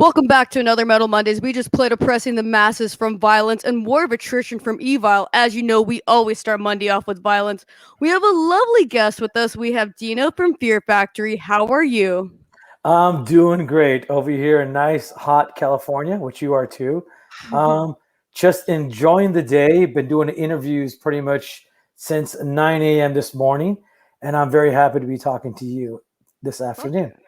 Welcome back to another Metal Mondays. We just played oppressing the masses from violence and war of attrition from evil. As you know, we always start Monday off with violence. We have a lovely guest with us. We have Dino from Fear Factory. How are you? I'm doing great over here in nice, hot California, which you are too. Um, just enjoying the day. Been doing interviews pretty much since 9 a.m. this morning, and I'm very happy to be talking to you this Fuck afternoon. yeah.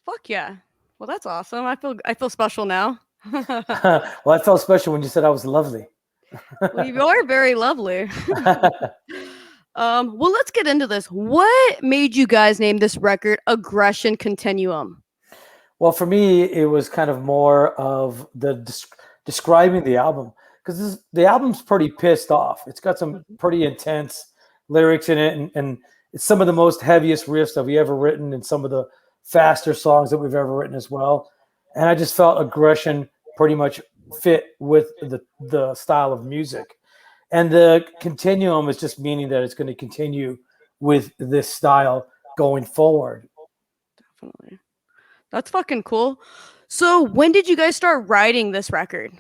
Fuck yeah. Well, that's awesome. I feel special now. Well, I felt special when you said I was lovely. Well, you are very lovely. Well, let's get into this. What made you guys name this record Aggression Continuum? Well, for me, it was kind of more of the describing the album because the album's pretty pissed off. It's got some pretty intense lyrics in it, and it's some of the most heaviest riffs that we ever written, and some of the faster songs that we've ever written as well. And I just felt aggression pretty much fit with the style of music. And the continuum is just meaning that it's going to continue with this style going forward. Definitely. That's fucking cool. So, when did you guys start writing this record?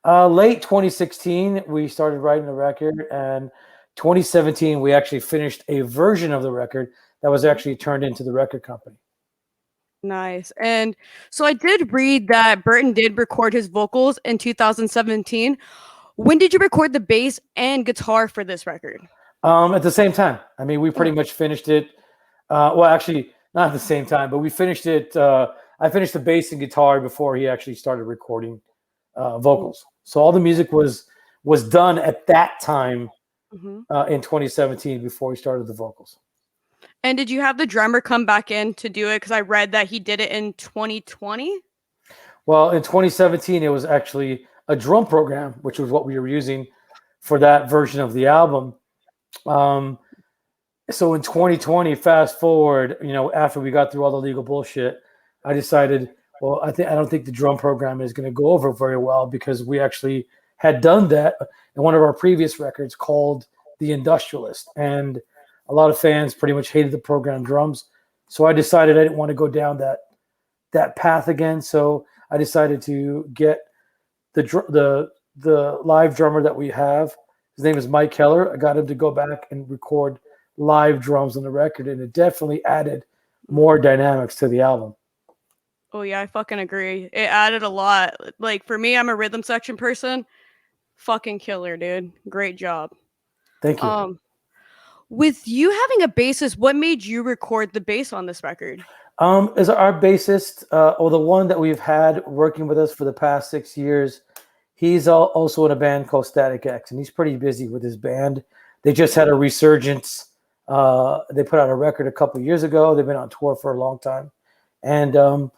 Late 2016, we started writing the record, and 2017, we actually finished a version of the record that was actually turned into the record company. Nice. And so I did read that Burton did record his vocals in 2017. When did you record the bass and guitar for this record? At the same time, I mean, we pretty much finished it. Well, actually, not at the same time, but we finished it. I finished the bass and guitar before he actually started recording vocals. So all the music was done at that time in 2017 before he started the vocals. And did you have the drummer come back in to do it? Because I read that he did it in 2020. Well, in 2017, it was actually a drum program, which was what we were using for that version of the album. So in 2020, fast forward, after we got through all the legal bullshit, I decided, well, I don't think the drum program is going to go over very well because we actually had done that in one of our previous records called The Industrialist, and a lot of fans pretty much hated the program drums. So I decided I didn't want to go down that path again. So I decided to get the live drummer that we have. His name is Mike Keller. I got him to go back and record live drums on the record, and it definitely added more dynamics to the album. Oh yeah, I fucking agree. It added a lot. Like for me, I'm a rhythm section person. Fucking killer, dude. Great job. Thank you. With you having a bassist, what made you record the bass on this record? As our bassist, or the one that we've had working with us for the past 6 years, he's also in a band called Static X, and he's pretty busy with his band. They just had a resurgence. They put out a record a couple of years ago. They've been on tour for a long time, and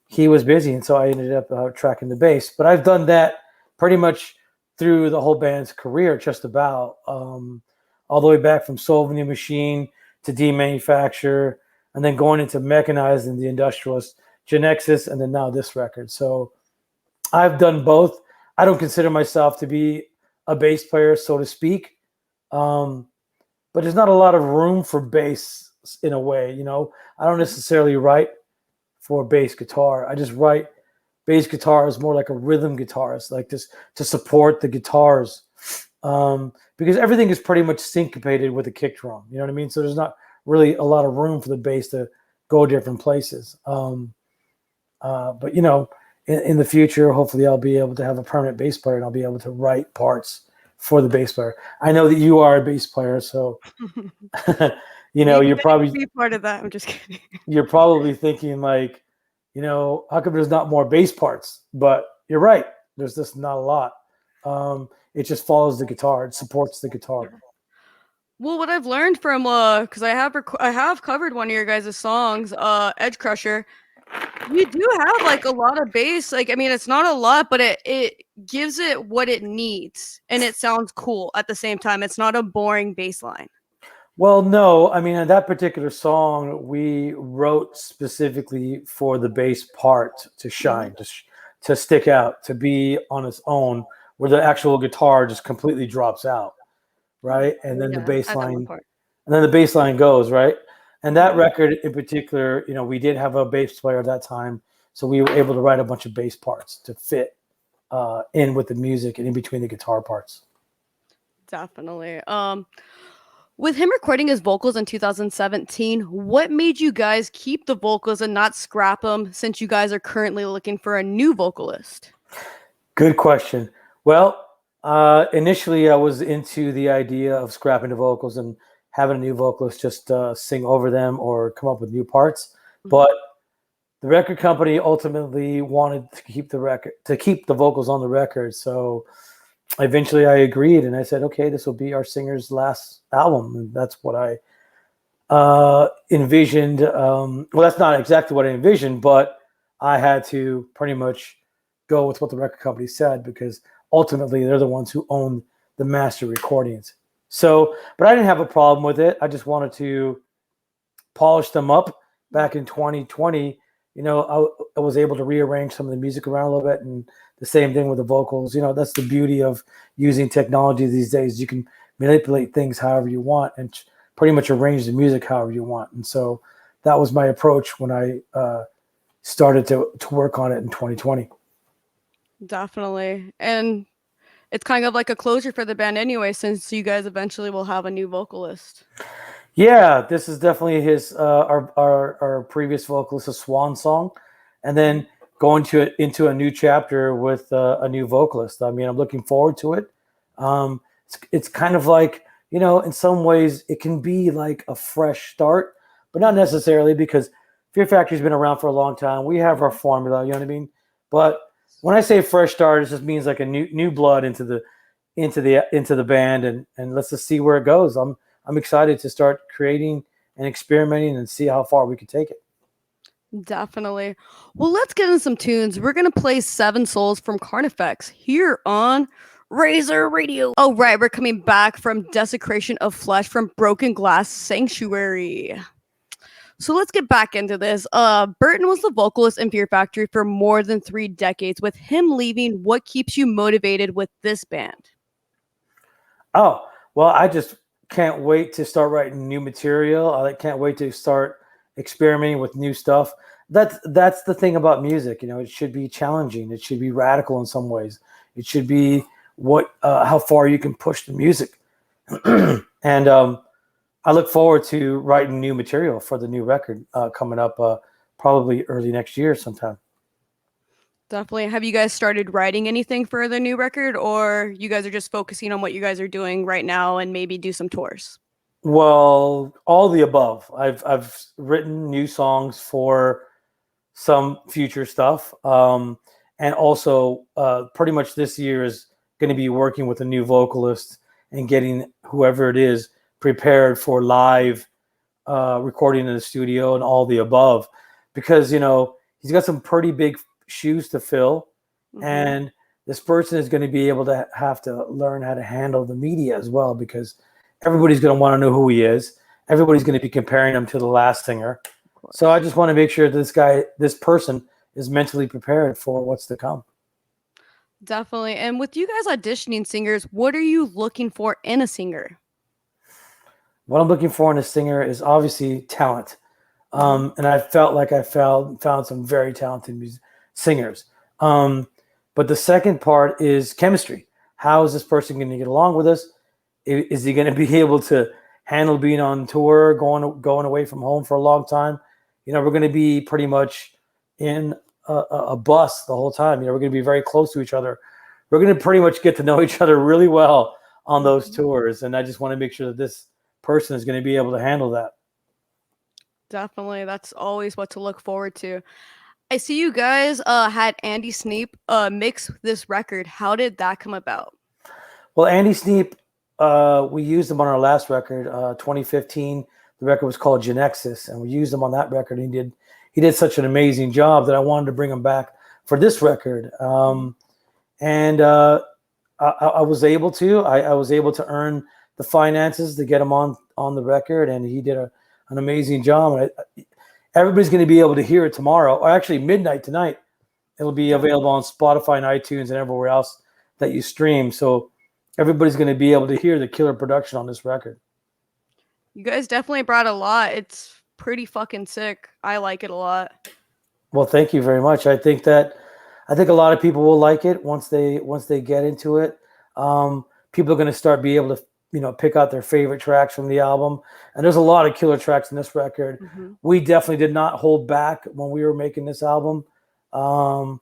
he was busy, and so I ended up tracking the bass. But I've done that pretty much through the whole band's career, just about all the way back from Soul Venue Machine to Demanufacture, and then going into Mechanized and The Industrialist, Genexus, and then now this record. So I've done both. I don't consider myself to be a bass player, so to speak, but there's not a lot of room for bass in a way. I don't necessarily write for bass guitar. I just write bass guitar as more like a rhythm guitarist, like this to support the guitars, because everything is pretty much syncopated with a kick drum. You know what I mean? So there's not really a lot of room for the bass to go different places. But in the future, hopefully I'll be able to have a permanent bass player and I'll be able to write parts for the bass player. I know that you are a bass player, so you're probably be part of that. I'm just kidding. You're probably thinking like, how come there's not more bass parts? But you're right. There's just not a lot. It just follows the guitar. It supports the guitar. Well, what I've learned from because I have covered one of your guys' songs, Edge Crusher. You do have like a lot of bass. Like, I mean, it's not a lot, but it gives it what it needs, and it sounds cool at the same time. It's not a boring bass line. Well, no, I mean, in that particular song, we wrote specifically for the bass part to shine, to stick out, to be on its own, where the actual guitar just completely drops out, right? And then the bass line goes, right? And that record in particular, we did have a bass player at that time So we were able to write a bunch of bass parts to fit in with the music and in between the guitar parts. Definitely. With him recording his vocals in 2017, what made you guys keep the vocals and not scrap them since you guys are currently looking for a new vocalist? Good question. Well, initially I was into the idea of scrapping the vocals and having a new vocalist just sing over them or come up with new parts. Mhm. But the record company ultimately wanted to keep the vocals on the record. So eventually I agreed and I said, okay, this will be our singer's last album. And that's what I envisioned. Well, that's not exactly what I envisioned, but I had to pretty much go with what the record company said because ultimately they're the ones who own the master recordings. So, but I didn't have a problem with it. I just wanted to polish them up. Back in 2020, I was able to rearrange some of the music around a little bit, and the same thing with the vocals. That's the beauty of using technology these days. You can manipulate things however you want and pretty much arrange the music however you want. And so that was my approach when I started to work on it in 2020. Definitely. And it's kind of like a closure for the band anyway, since you guys eventually will have a new vocalist. Yeah, this is definitely his our previous vocalist, a swan song, and then going into a new chapter with a new vocalist. I mean, I'm looking forward to it. It's kind of like, in some ways it can be like a fresh start, but not necessarily, because Fear Factory's been around for a long time. We have our formula, you know what I mean? But when I say fresh start, it just means like a new blood into the band, and let's just see where it goes. I'm excited to start creating and experimenting and see how far we can take it. Definitely. Well, let's get in some tunes. We're going to play Seven Souls from Carnifex here on Razor Radio. Oh, right. We're coming back from Desecration of Flesh from Broken Glass Sanctuary. So let's get back into this. Burton was the vocalist in Fear Factory for more than 3 decades. With him leaving, what keeps you motivated with this band? Oh, well, I just can't wait to start writing new material. I can't wait to start experimenting with new stuff. That's the thing about music. It should be challenging. It should be radical in some ways. It should be how far you can push the music. And I look forward to writing new material for the new record coming up probably early next year sometime. Definitely. Have you guys started writing anything for the new record, or you guys are just focusing on what you guys are doing right now and maybe do some tours? Well, all the above. I've written new songs for some future stuff, and also pretty much this year is going to be working with a new vocalist and getting whoever it is prepared for live recording in the studio and all the above, because he's got some pretty big shoes to fill, and this person is going to be able to have to learn how to handle the media as well, because everybody's going to want to know who he is. Everybody's going to be comparing him to the last singer. So I just want to make sure this person is mentally prepared for what's to come. Definitely. And with you guys auditioning singers, what are you looking for in a singer? What I'm looking for in a singer is obviously talent. And I felt like I found some very talented singers. But the second part is chemistry. How is this person going to get along with us? Is he going to be able to handle being on tour, going away from home for a long time? We're going to be pretty much in a bus the whole time. We're going to be very close to each other. We're going to pretty much get to know each other really well on those tours. And I just want to make sure that this person is going to be able to handle that. Definitely. That's always what to look forward to. I see you guys had Andy Sneap mix this record. How did that come about? Well, Andy Sneap, we used him on our last record, 2015. The record was called Genexus, and we used him on that record. He did such an amazing job that I wanted to bring him back for this record. And I was able to. I was able to earn the finances to get him on the record, and he did an amazing job. Everybody's going to be able to hear it tomorrow, or actually midnight tonight. It'll be available on Spotify and iTunes and everywhere else that you stream. So everybody's going to be able to hear the killer production on this record. You guys definitely brought a lot. It's pretty fucking sick. I like it a lot. Well, thank you very much. I think a lot of people will like it once they get into it. People are going to start be able to pick out their favorite tracks from the album, and there's a lot of killer tracks in this record. Mm-hmm. We definitely did not hold back when we were making this album. Um,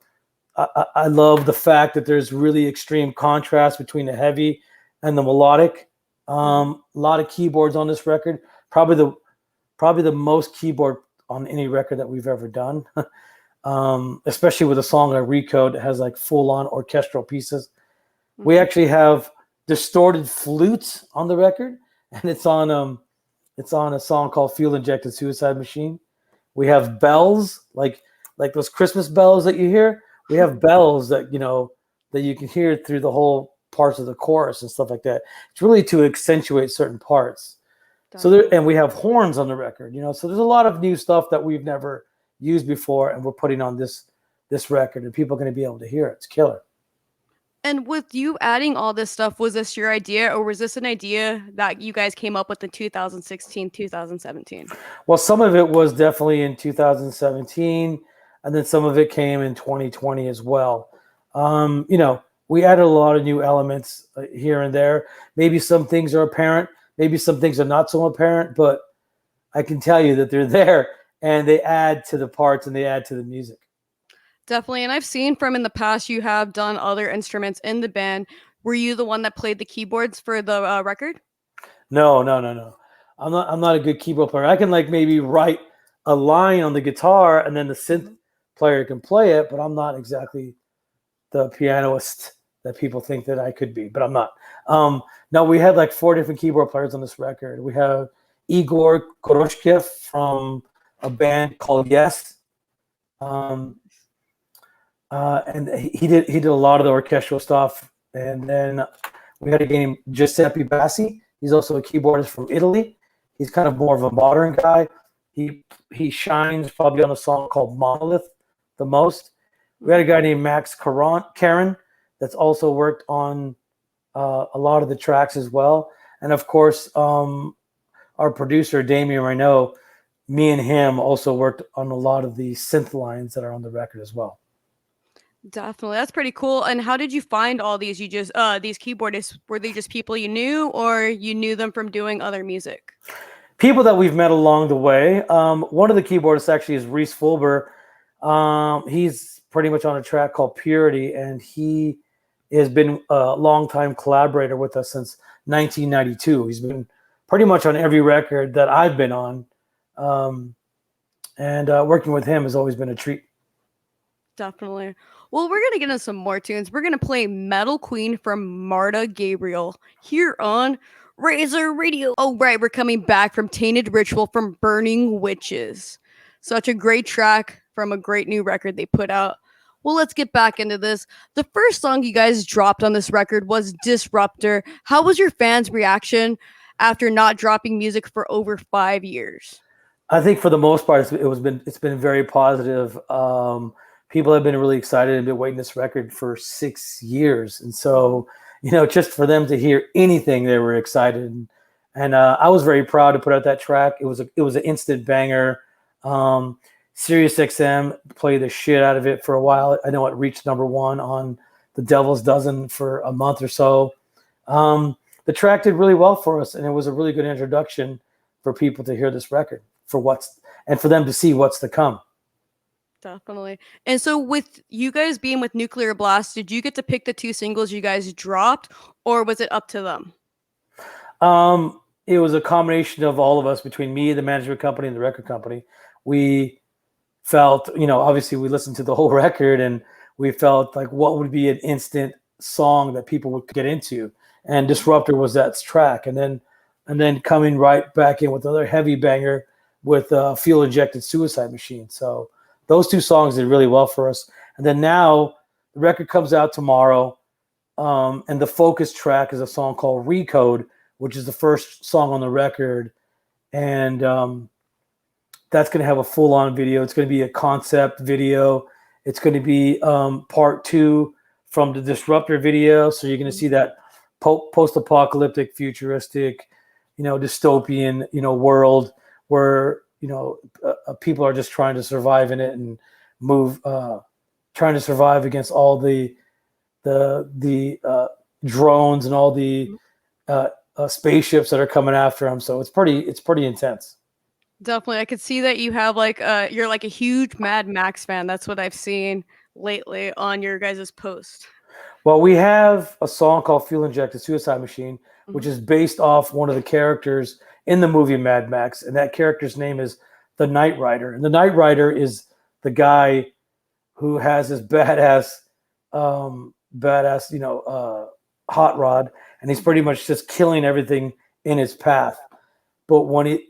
I love the fact that there's really extreme contrast between the heavy and the melodic. A lot of keyboards on this record. Probably the most keyboard on any record that we've ever done. Especially with a song like Recode that has like full on orchestral pieces. We actually have distorted flutes on the record, and it's on a song called Fuel Injected Suicide Machine. We have bells like those Christmas bells that you hear. We have bells that that you can hear through the whole parts of the chorus and stuff like that. It's really to accentuate certain parts. And we have horns on the record, so there's a lot of new stuff that we've never used before, and we're putting on this record, and people are going to be able to hear it. It's killer. And with you adding all this stuff, was this your idea, or was this an idea that you guys came up with in 2016, 2017? Well, some of it was definitely in 2017, and then some of it came in 2020 as well. We added a lot of new elements here and there. Maybe some things are apparent, maybe some things are not so apparent, but I can tell you that they're there, and they add to the parts and they add to the music. Definitely. And I've seen from in the past you have done other instruments in the band. Were you the one that played the keyboards for the record? No. I'm not a good keyboard player. I can maybe write a line on the guitar, and then the synth player can play it, but I'm not exactly the pianist that people think that I could be, but I'm not. No, we had 4 different keyboard players on this record. We have Igor Koroshkev from a band called Yes. And he did a lot of the orchestral stuff. And then we had a guy named Giuseppe Bassi. He's also a keyboardist from Italy. He's kind of more of a modern guy. He shines probably on a song called Monolith the most. We had a guy named Max Karen that's also worked on a lot of the tracks as well. And of course, our producer, Damien Renault, me and him also worked on a lot of the synth lines that are on the record as well. Definitely. That's pretty cool. And how did you find all these? You just these keyboardists, were they just people you knew, or you knew them from doing other music? People that we've met along the way. One of the keyboardists actually is Reese Fulber. He's pretty much on a track called Purity, and he has been a longtime collaborator with us since 1992. He's been pretty much on every record that I've been on. And working with him has always been a treat. Definitely. Well, we're going to get into some more tunes. We're going to play Metal Queen from Marta Gabriel here on Razor Radio. Oh, right. We're coming back from Tainted Ritual from Burning Witches. Such a great track from a great new record they put out. Well, let's get back into this. The first song you guys dropped on this record was Disruptor. How was your fans' reaction after not dropping music for over 5 years? I think for the most part, it's been very positive. People have been really excited and been waiting this record for 6 years. And so, just for them to hear anything, they were excited. And I was very proud to put out that track. It was an instant banger. Sirius XM played the shit out of it for a while. I know it reached #1 on the Devil's Dozen for a month or so. The track did really well for us, and it was a really good introduction for people to hear this record, for them to see what's to come. Definitely. And so with you guys being with Nuclear Blast, did you get to pick the 2 singles you guys dropped, or was it up to them? It was a combination of all of us, between me, the management company, and the record company. We felt, obviously we listened to the whole record, and we felt like what would be an instant song that people would get into. And Disruptor was that track. And then coming right back in with another heavy banger with Fuel Injected Suicide Machine. So those 2 songs did really well for us. And then now the record comes out tomorrow, and the focus track is a song called Recode, which is the first song on the record. And that's going to have a full-on video. It's going to be a concept video. It's going to be part 2 from the Disruptor video. So you're going to see that post-apocalyptic, futuristic, dystopian, world where, people are just trying to survive in it, and move, trying to survive against all the drones and all the spaceships that are coming after him. So it's pretty intense. Definitely. I could see that you have like you're like a huge Mad Max fan. That's what I've seen lately on your guys' post. Well, we have a song called Fuel Injected Suicide Machine, which Mhm. is based off one of the characters in the movie Mad Max. And that character's name is the Knight Rider. And the Knight Rider is the guy who has this badass, hot rod. And he's pretty much just killing everything in his path. But when he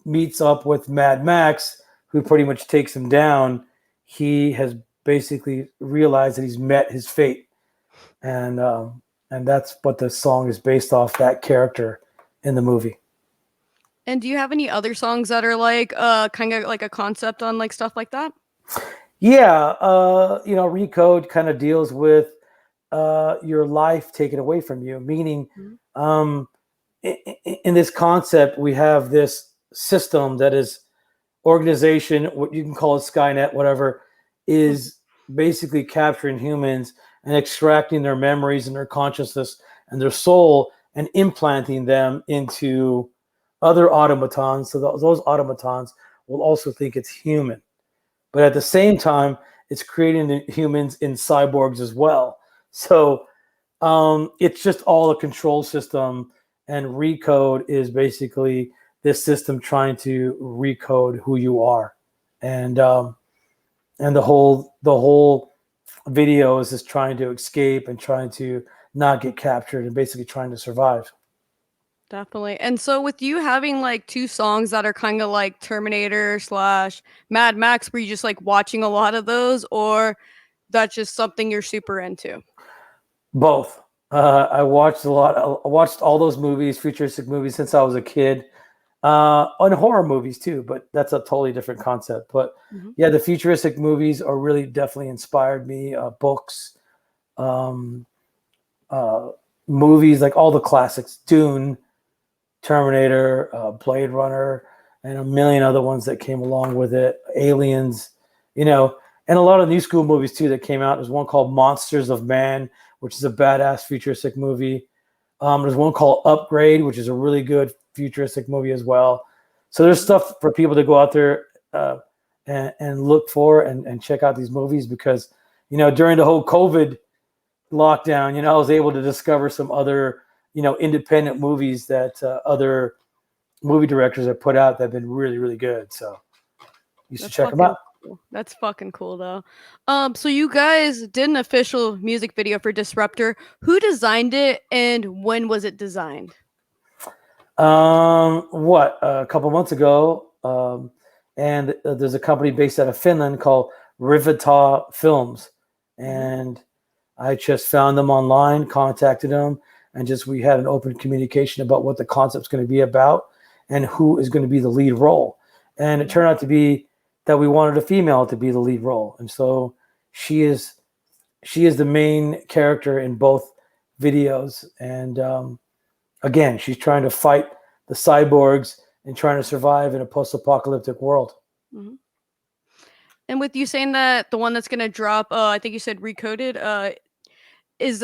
meets up with Mad Max, who pretty much takes him down, he has basically realized that he's met his fate, and that's what the song is based off, that character in the movie. And do you have any other songs that are like kind of like a concept on like stuff like that? Yeah, Recode kind of deals with your life taken away from you, meaning Mhm. um, in this concept, we have this system that is organization, what you can call it Skynet, whatever, is basically capturing humans and extracting their memories and their consciousness and their soul and implanting them into other automatons. So those automatons will also think it's human. But at the same time, it's creating the humans in cyborgs as well. So it's just all a control system, and Recode is basically this system trying to recode who you are, and the whole video is just trying to escape and trying to not get captured and basically trying to survive. Definitely. And so with you having like two songs that are kind of like Terminator slash Mad Max, were you just like watching a lot of those, or that's just something you're super into? Both. I watched a lot. I watched all those movies, futuristic movies, since I was a kid. On horror movies too, but that's a totally different concept. But Mhm. yeah, the futuristic movies are really definitely inspired me. Books, um, uh, movies like all the classics, Dune, Terminator, Blade Runner, and a million other ones that came along with it. Aliens, and a lot of new school movies too that came out. There's one called Monsters of Man, which is a badass futuristic movie. There's one called Upgrade, which is a really good futuristic movie as well. So there's Mhm. stuff for people to go out there and look for and check out these movies, because during the whole COVID lockdown, I was able to discover some other independent movies that other movie directors have put out that have been really really good. So you should That's check them fucking out. cool. That's fucking cool though. So you guys did an official music video for Disruptor. Who designed it and when was it designed? What a couple months ago, and there's a company based out of Finland called Rivita Films, Mhm. and I just found them online, contacted them, and just we had an open communication about what the concept's going to be about and who is going to be the lead role. And it Mhm. turned out to be that we wanted a female to be the lead role, and so she is she is the main character in both videos. And again, she's trying to fight the cyborgs and trying to survive in a post-apocalyptic world. Mhm. And with you saying that the one that's gonna drop, I think you said Recoded, is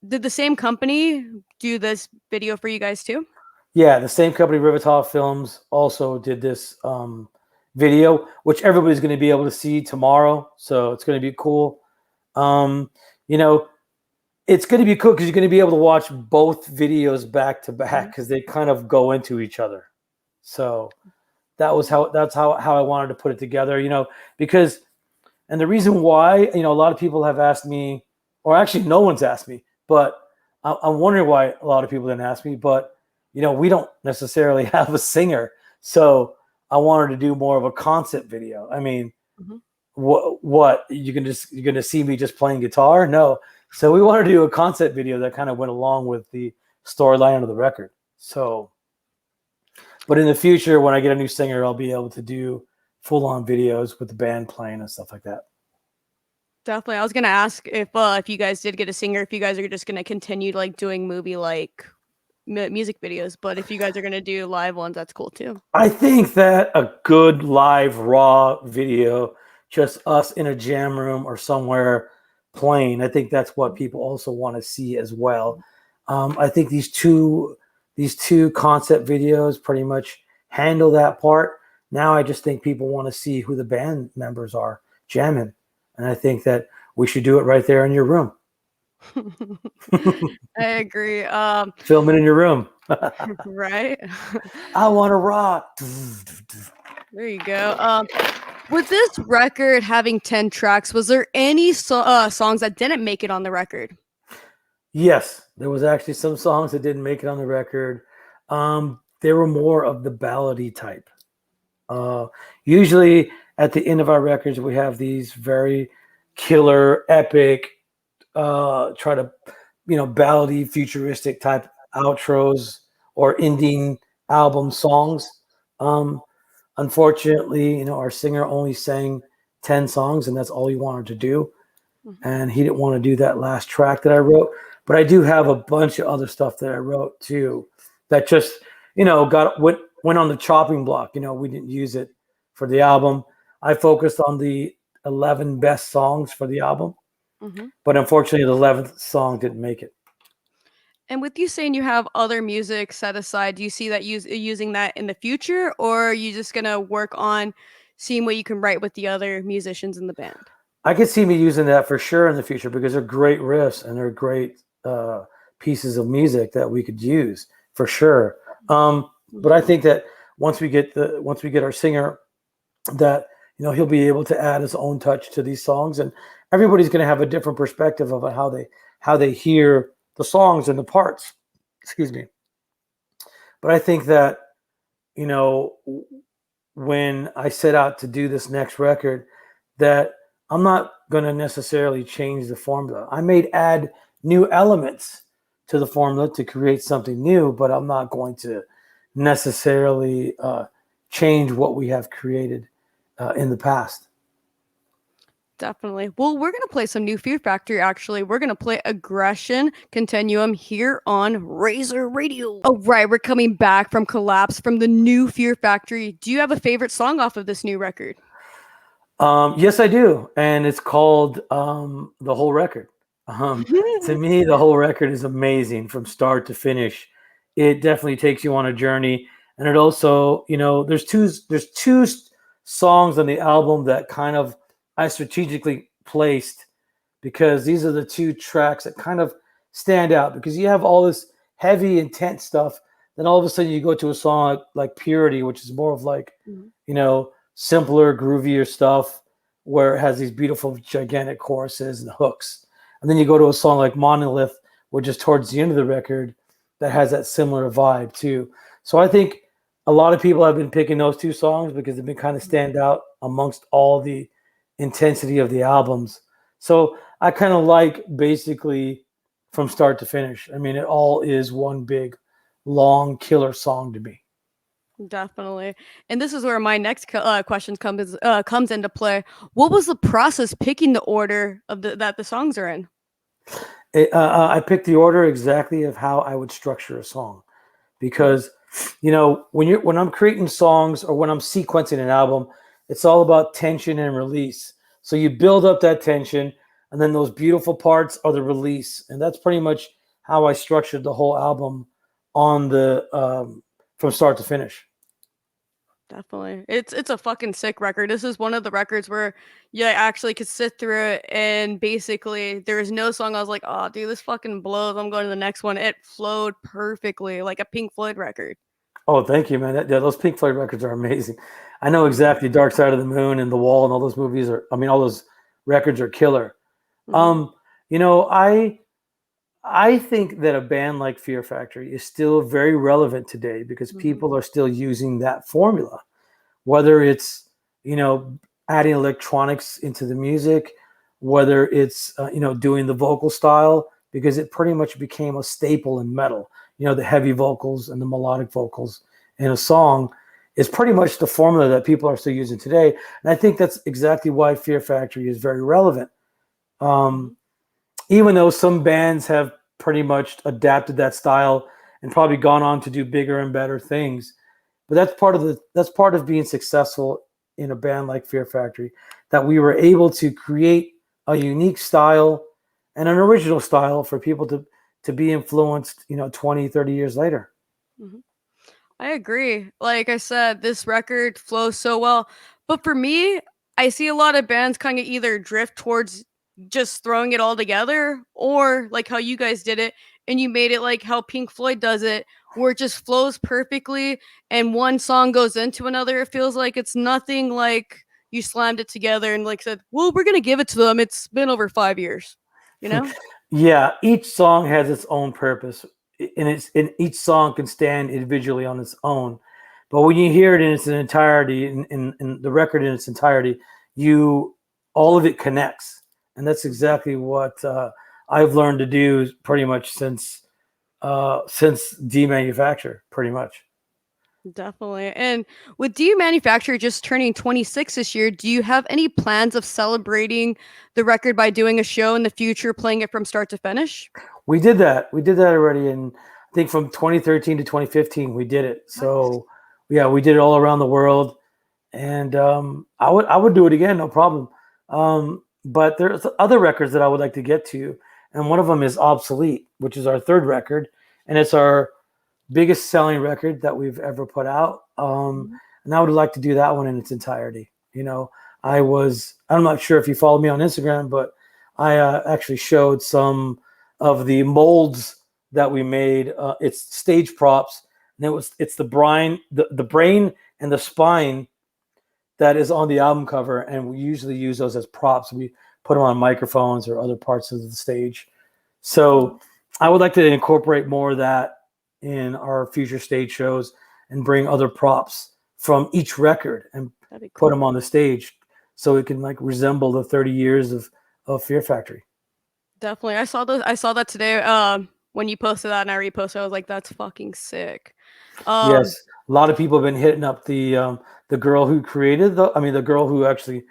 did the same company do this video for you guys too? Yeah, the same company, Rivetol Films, also did this video, which everybody's going to be able to see tomorrow. So it's going to be cool. Um, you know, it's going to be cool because you're going to be able to watch both videos back to back Mhm. because they kind of go into each other. So that's how I wanted to put it together. Because and the reason why, a lot of people have asked me, or actually no one's asked me, but I'm wondering why a lot of people didn't ask me. But we don't necessarily have a singer, so I wanted to do more of a concept video. I mean, Mhm. what you're gonna see me just playing guitar? No. So we wanted to do a concept video that kind of went along with the storyline of the record. So, but in the future, when I get a new singer, I'll be able to do full on videos with the band playing and stuff like that. Definitely. I was gonna ask if you guys did get a singer, if you guys are just gonna continue like doing movie like music videos, but if you guys are gonna do live ones, that's cool too. I think that a good live raw video just us in a jam room or somewhere playing. I think that's what people also want to see as well. I think these two concept videos pretty much handle that part. Now I just think people want to see who the band members are jamming, and I think that we should do it right there in your room. I agree. Film it in your room. Right. I want to rock. There you go. With this record having 10 tracks, was there any songs that didn't make it on the record? Yes, there was actually some songs that didn't make it on the record. They were more of the ballady type. Usually at the end of our records, we have these very killer, epic, try to, ballady, futuristic type outros or ending album songs. Um, Unfortunately, our singer only sang 10 songs, and that's all he wanted to do. And he didn't want to do that last track that I wrote. But I do have a bunch of other stuff that I wrote too that just, went on the chopping block. We didn't use it for the album. I focused on the 11 best songs for the album, but unfortunately, the 11th song didn't make it. And with you saying you have other music set aside, do you see that using that in the future, or are you just gonna work on seeing what you can write with the other musicians in the band? I could see me using that for sure in the future because they're great riffs and they're great pieces of music that we could use for sure. But I think that once we get our singer, that he'll be able to add his own touch to these songs, and everybody's going to have a different perspective of how they hear the songs and the parts. Excuse me. But I think that when I set out to do this next record, that I'm not going to necessarily change the formula. I may add new elements to the formula to create something new, but I'm not going to necessarily change what we have created in the past. Definitely. Well, we're going to play some new Fear Factory, actually. We're going to play Aggression Continuum here on Razor Radio. Oh, right. We're coming back from Collapse from the new Fear Factory. Do you have a favorite song off of this new record? Yes, I do. And it's called The Whole Record. To me, the whole record is amazing from start to finish. It definitely takes you on a journey. And it also, there's two songs on the album that kind of I strategically placed because these are the two tracks that kind of stand out because you have all this heavy, intense stuff. Then all of a sudden you go to a song like Purity, which is more of like, simpler, groovier stuff where it has these beautiful, gigantic choruses and hooks. And then you go to a song like Monolith, which is towards the end of the record, that has that similar vibe too. So I think a lot of people have been picking those two songs because they've been kind of stand out amongst all the intensity of the albums. So I kind of like basically from start to finish. I mean, it all is one big, long killer song to me. Definitely. And this is where my next question comes into play. What was the process picking the order of that the songs are in? I picked the order exactly of how I would structure a song because, when I'm creating songs or when I'm sequencing an album, it's all about tension and release. So you build up that tension and then those beautiful parts are the release. And that's pretty much how I structured the whole album on the from start to finish. Definitely. It's a fucking sick record. This is one of the records where you actually could sit through it and basically there is no song I was like, oh dude, this fucking blows. I'm going to the next one. It flowed perfectly like a Pink Floyd record. Oh, thank you, man. Those Pink Floyd records are amazing. I know exactly Dark Side of the Moon and The Wall and all those movies all those records are killer. I think that a band like Fear Factory is still very relevant today because people are still using that formula, whether it's, adding electronics into the music, whether it's, doing the vocal style, because it pretty much became a staple in metal. The heavy vocals and the melodic vocals in a song is pretty much the formula that people are still using today. And I think that's exactly why Fear Factory is very relevant. Even though some bands have pretty much adapted that style and probably gone on to do bigger and better things. But that's part of being successful in a band like Fear Factory, that we were able to create a unique style and an original style for people to be influenced, 20, 30 years later. Mhm. I agree. Like I said, this record flows so well. But for me, I see a lot of bands kind of either drift towards just throwing it all together or like how you guys did it and you made it like how Pink Floyd does it, where it just flows perfectly and one song goes into another. It feels like it's nothing like you slammed it together and like said, well, we're going to give it to them. It's been over 5 years, you know? Yeah, each song has its own purpose, and each song can stand individually on its own. But when you hear it in its entirety, in the record in its entirety, all of it connects, and that's exactly what I've learned to do pretty much since demanufacture, pretty much. Definitely. And with Do You Manufacture just turning 26 this year, do you have any plans of celebrating the record by doing a show in the future, playing it from start to finish? We did that. We did that already, and I think from 2013 to 2015 we did it. Nice. So yeah, we did it all around the world, and I would do it again, no problem. But there's other records that I would like to get to, and one of them is Obsolete, which is our third record, and it's our biggest selling record that we've ever put out. Mhm. And I would like to do that one in its entirety. I'm not sure if you followed me on Instagram, but I actually showed some of the molds that we made. It's stage props, and it's the brain and the spine that is on the album cover, and we usually use those as props. We put them on microphones or other parts of the stage. So I would like to incorporate more of that in our future stage shows and bring other props from each record and That'd be put cool. them on the stage so it can like resemble the 30 years of Fear Factory. Definitely. I saw that today when you posted that and I reposted. I was like, that's fucking sick. Um Yes, a lot of people have been hitting up the girl who the girl who actually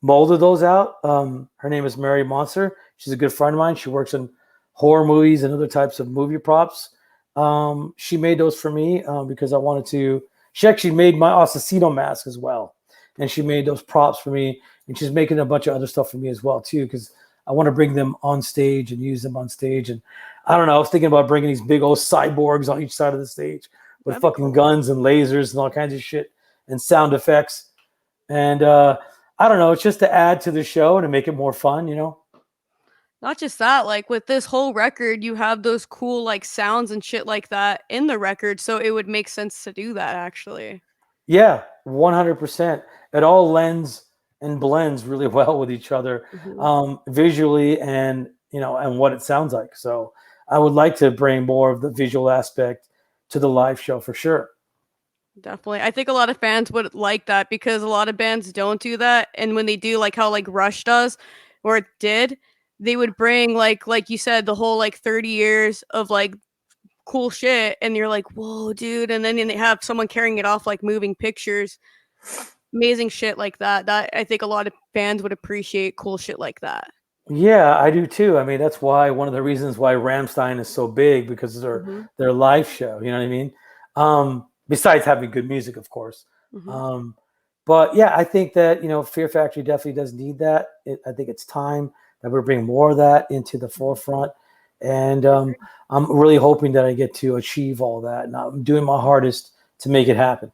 molded those out. Her name is Mary Monster. She's a good friend of mine. She works in horror movies and other types of movie props. She made those for me because I wanted to. She actually made my Assassino mask as well, and she made those props for me. And she's making a bunch of other stuff for me as well too, because I want to bring them on stage and use them on stage. And I don't know. I was thinking about bringing these big old cyborgs on each side of the stage with that'd be fucking cool. guns and lasers and all kinds of shit and sound effects. And I don't know. It's just to add to the show and to make it more fun. Not just that, like with this whole record, you have those cool like sounds and shit like that in the record, so it would make sense to do that actually. Yeah, 100%. It all lends and blends really well with each other, Mhm. visually and what it sounds like. So I would like to bring more of the visual aspect to the live show for sure. Definitely. I think a lot of fans would like that because a lot of bands don't do that, and when they do, like how like Rush does, or it did, they would bring like you said, the whole like 30 years of like cool shit, and you're like, whoa, dude, and then they have someone carrying it off like moving pictures, amazing shit like that. That I think a lot of fans would appreciate cool shit like that. Yeah, I do too. I mean, that's why one of the reasons why Ramstein is so big because of Mhm. their live show. You know what I mean? Besides having good music, of course. Mhm. Um, but yeah, I think that Fear Factory definitely does need that. I think it's time that we bring more of that into the Mhm. forefront, and I agree. I'm really hoping that I get to achieve all that, and I'm doing my hardest to make it happen.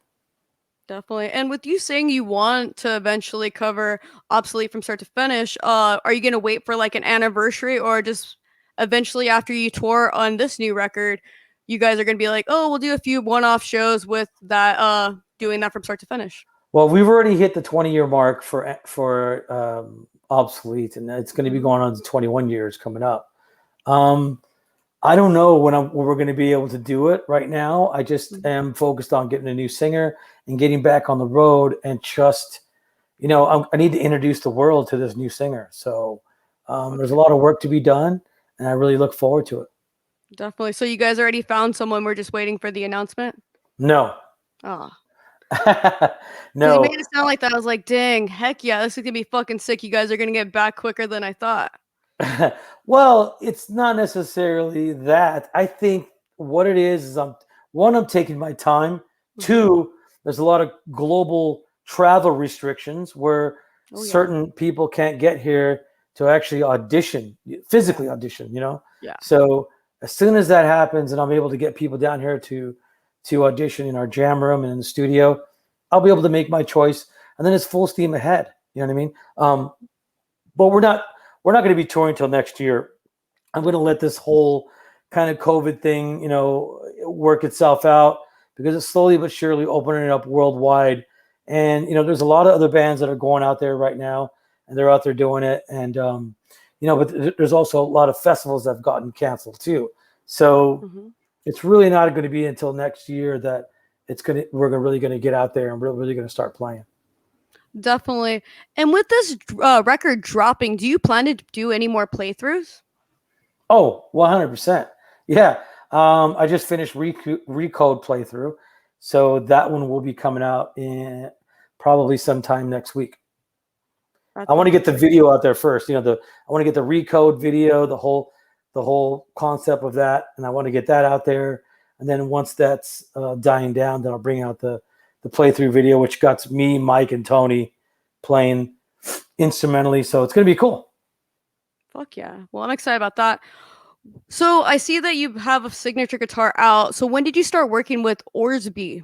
Definitely. And with you saying you want to eventually cover Obsolete from start to finish, are you gonna wait for like an anniversary or just eventually after you tour on this new record, you guys are gonna be like, oh, we'll do a few one-off shows with that doing that from start to finish. Well, we've already hit the 20-year mark for obsolete, and it's going to be Mhm. going on to 21 years coming up. Um, I don't know when we're going to be able to do it right now. I just Mhm. am focused on getting a new singer and getting back on the road, and just I need to introduce the world to this new singer. So there's a Okay. lot of work to be done, and I really look forward to it. Definitely. So you guys already found someone, we're just waiting for the announcement? No, Oh. Because you made no. it sound like that. I was like, dang, heck yeah, this is gonna be fucking sick. You guys are gonna get back quicker than I thought. Well, it's not necessarily that. I think what it is I'm taking my time. Mhm. Two, there's a lot of global travel restrictions where Oh yeah. certain people can't get here to actually audition, physically audition, you know? Yeah. So as soon as that happens and I'm able to get people down here to audition in our jam room and in the studio, I'll be able to make my choice, and then it's full steam ahead. You know what I mean? But we're not going to be touring till next year. I'm going to let this whole kind of COVID thing, you know, work itself out, because it's slowly but surely opening it up worldwide. And, you know, there's a lot of other bands that are going out there right now, and they're out there doing it. And, you know, but there's also a lot of festivals that have gotten canceled too. So it's really not going to be until next year that we're really going to get out there and we're really going to start playing. Definitely. And with this record dropping, do you plan to do any more playthroughs? Oh, 100%. Yeah. I just finished Recode playthrough. So that one will be coming out in probably sometime next week. I want to get the video out there first. You know, I want to get the Recode video, the whole concept of that, and I want to get that out there. And then once that's dying down, then I'll bring out the playthrough video, which got me, Mike, and Tony playing instrumentally. So it's going to be cool. Fuck yeah. Well, I'm excited about that. So I see that you have a signature guitar out. So when did you start working with Orsby?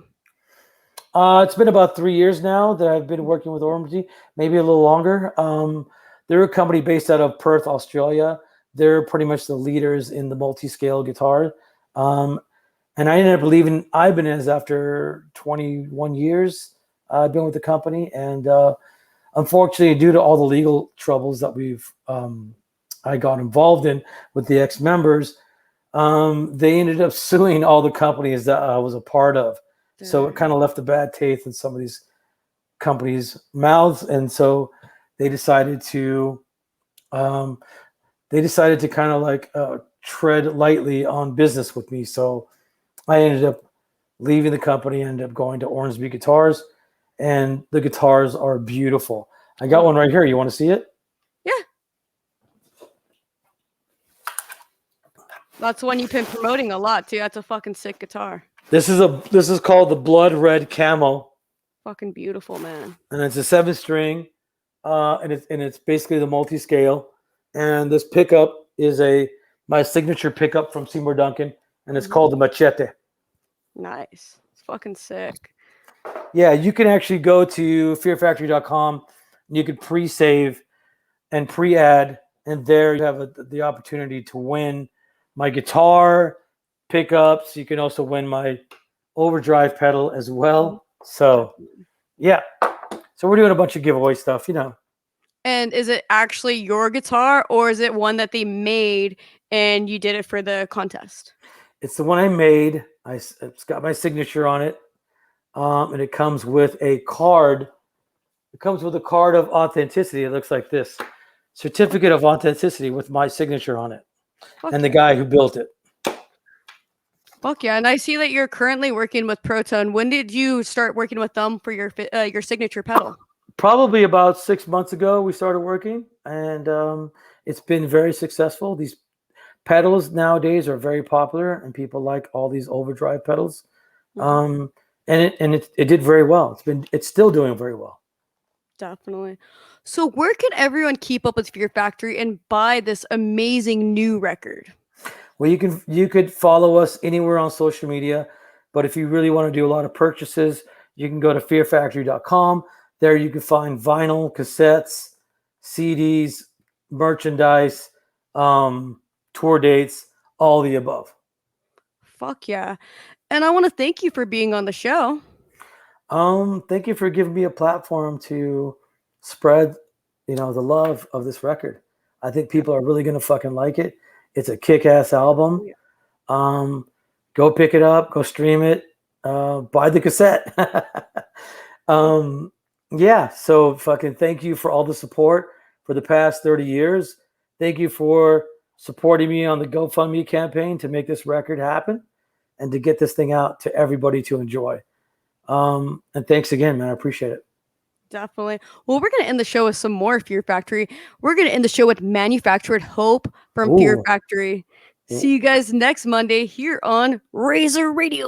It's been about 3 years now that I've been working with Ormsby, maybe a little longer. They're a company based out of Perth, Australia. They're pretty much the leaders in the multi-scale guitar. And I ended up leaving Ibanez after 21 years. I've been with the company, and unfortunately, due to all the legal troubles that I got involved in with the ex-members, they ended up suing all the companies that I was a part of. So it kind of left a bad taste in some of these companies' mouths, and so they decided to kind of like tread lightly on business with me. So I ended up leaving the company, ended up going to Ormsby Guitars, and the guitars are beautiful. I got one right here. You want to see it? Yeah. That's one you've been promoting a lot too. That's a fucking sick guitar. This is called the Blood Red Camo. Fucking beautiful, man. And it's a 7-string, and it's basically the multi-scale. And this pickup is my signature pickup from Seymour Duncan, and it's called the Machete. Nice. It's fucking sick. Yeah, you can actually go to fearfactory.com, and you can pre-save and pre-add, and there you have the opportunity to win my guitar pickups. You can also win my overdrive pedal as well. So yeah, so we're doing a bunch of giveaway stuff, you know. And is it actually your guitar, or is it one that they made and you did it for the contest? It's the one I made. It's got my signature on it, and it comes with a card. It comes with a card of authenticity. It looks like this: certificate of authenticity with my signature on it, and the guy who built it. Fuck yeah. And I see that you're currently working with Proton. When did you start working with them for your signature pedal? Probably about 6 months ago we started working, and it's been very successful. These pedals nowadays are very popular, and people like all these overdrive pedals. And it did very well. It's still doing very well. Definitely. So where can everyone keep up with Fear Factory and buy this amazing new record? Well, you could follow us anywhere on social media, but if you really want to do a lot of purchases, you can go to fearfactory.com. There you can find vinyl, cassettes, CDs, merchandise, tour dates, all the above. Fuck yeah. And I want to thank you for being on the show. Thank you for giving me a platform to spread, the love of this record. I think people are really going to fucking like it. It's a kick-ass album. Go pick it up, go stream it, buy the cassette. Yeah, so fucking thank you for all the support for the past 30 years. Thank you for supporting me on the GoFundMe campaign to make this record happen and to get this thing out to everybody to enjoy. And thanks again, man. I appreciate it. Definitely. Well, we're going to end the show with some more Fear Factory. We're going to end the show with Manufactured Hope from Fear Factory. See you guys next Monday here on Razor Radio.